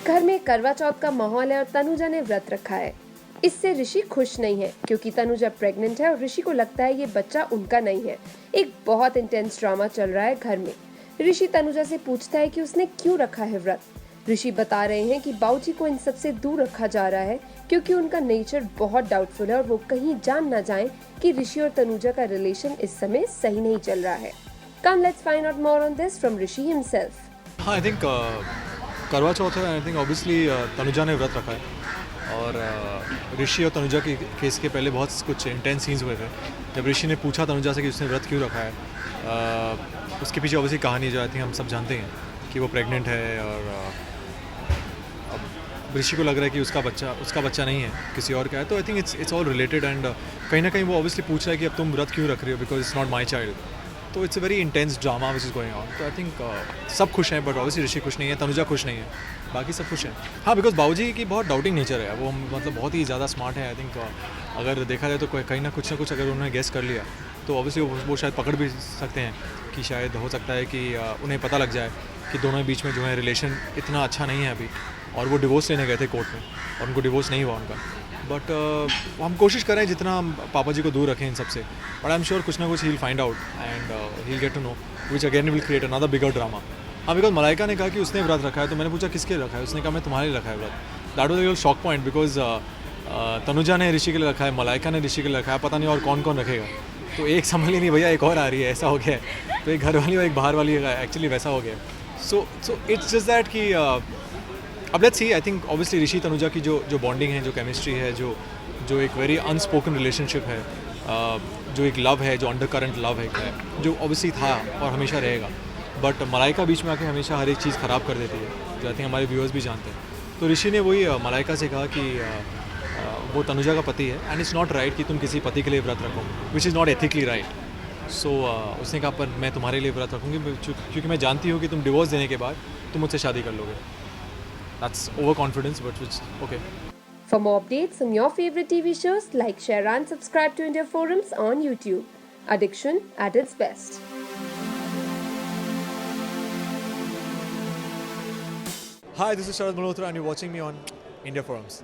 घर में करवा चौथ का माहौल है और तनुजा ने व्रत रखा है। इससे ऋषि खुश नहीं है क्योंकि तनुजा प्रेग्नेंट है और ऋषि को लगता है ये बच्चा उनका नहीं है। एक बहुत इंटेंस ड्रामा चल रहा है घर में। ऋषि तनुजा से पूछता है कि उसने क्यों रखा है व्रत। ऋषि बता रहे हैं कि बाबूजी को इन सबसे दूर रखा जा रहा है क्योंकि उनका नेचर बहुत डाउटफुल है और वो कहीं जान ना जाएं कि ऋषि और तनुजा का रिलेशन इस समय सही नहीं चल रहा है। Come, let's find out more on this from Rishi himself. हाँ, आई थिंक करवा चौथ है। आई थिंक ऑब्वियसली तनुजा ने व्रत रखा है और ऋषि और तनुजा के केस के पहले बहुत कुछ इंटेंस सीन्स हुए थे। जब ऋषि ने पूछा तनुजा से कि उसने व्रत क्यों रखा है, उसके पीछे ऑब्वियसली कहानी जो आई थिंक हम सब जानते हैं कि वो प्रेग्नेंट है और अब ऋषि को लग रहा है कि उसका बच्चा नहीं है, किसी और का है। तो I think it's all related and कहीं ना कहीं वो ऑब्वियसली पूछ रहा है कि अब तुम व्रत क्यों रख रही हो, because it's not my child. तो it's a very intense drama which is going on. तो आई थिंक सब खुश हैं, बट ऑब्वियसली ऋषि खुश नहीं है, तनुजा खुश नहीं है, बाकी सब खुश हैं। हाँ, बिकॉज बाबूजी की बहुत डाउटिंग नेचर है, वो मतलब बहुत ही ज़्यादा स्मार्ट है। आई थिंक अगर देखा जाए तो कहीं ना कुछ अगर उन्होंने गेस कर लिया तो ऑब्वियसली वो शायद पकड़ भी सकते हैं कि शायद हो सकता है कि उन्हें पता लग जाए कि दोनों के बीच में जो है रिलेशन इतना अच्छा नहीं है अभी, और वो डिवोर्स लेने गए थे कोर्ट में और उनको डिवोर्स नहीं हुआ उनका। बट हम कोशिश करें जितना हम पापा जी को दूर रखें इन सबसे, बट आई एम श्योर कुछ ना कुछ he will find out and he will get to know which again will create another bigger drama. हाँ, बिकॉज मलाइका ने कहा कि उसने व्रत रखा है, तो मैंने पूछा किसके रखा है, उसने कहा मैं तुम्हारे लिए रखा है व्रत। That was a shock point because Tanuja ने ऋषि के लिए रखा है, मलाइका ने ऋषि के लिए रखा है, पता नहीं और कौन कौन रखेगा। तो एक संभल ही नहीं भैया, एक और आ रही है, ऐसा हो गया है। तो एक घर वाली और एक बाहर वाली एक्चुअली वैसा हो गया। सो इट्स जस्ट दैट कि अब let's see. I think obviously Rishi Tanuja की जो बॉन्डिंग है, जो केमिस्ट्री है, जो एक वेरी अनस्पोकन रिलेशनशिप है, जो एक लव है, जो अंडर करंट लव है, जो ऑब्वियसली था और हमेशा रहेगा। बट मलाइका बीच में आके हमेशा हर एक चीज़ ख़राब कर देती है, जो आई थिंक हमारे व्यूअर्स भी जानते हैं। तो ऋषि ने वही मलाइका से कहा कि वो तनुजा का पति है एंड इट्स नॉट राइट कि तुम किसी पति के लिए व्रत रखो, which is not ethically right. So उसने कहा पर मैं तुम्हारे लिए व्रत रखूँगी क्योंकि मैं जानती हूँ कि तुम डिवोर्स देने के बाद तुम मुझसे शादी कर लोगे। That's over confidence, but which okay. For more updates on your favorite TV shows, like, share and subscribe to India Forums on YouTube. Addiction at its best. Hi, this is Sharad Malhotra and you're watching me on India Forums.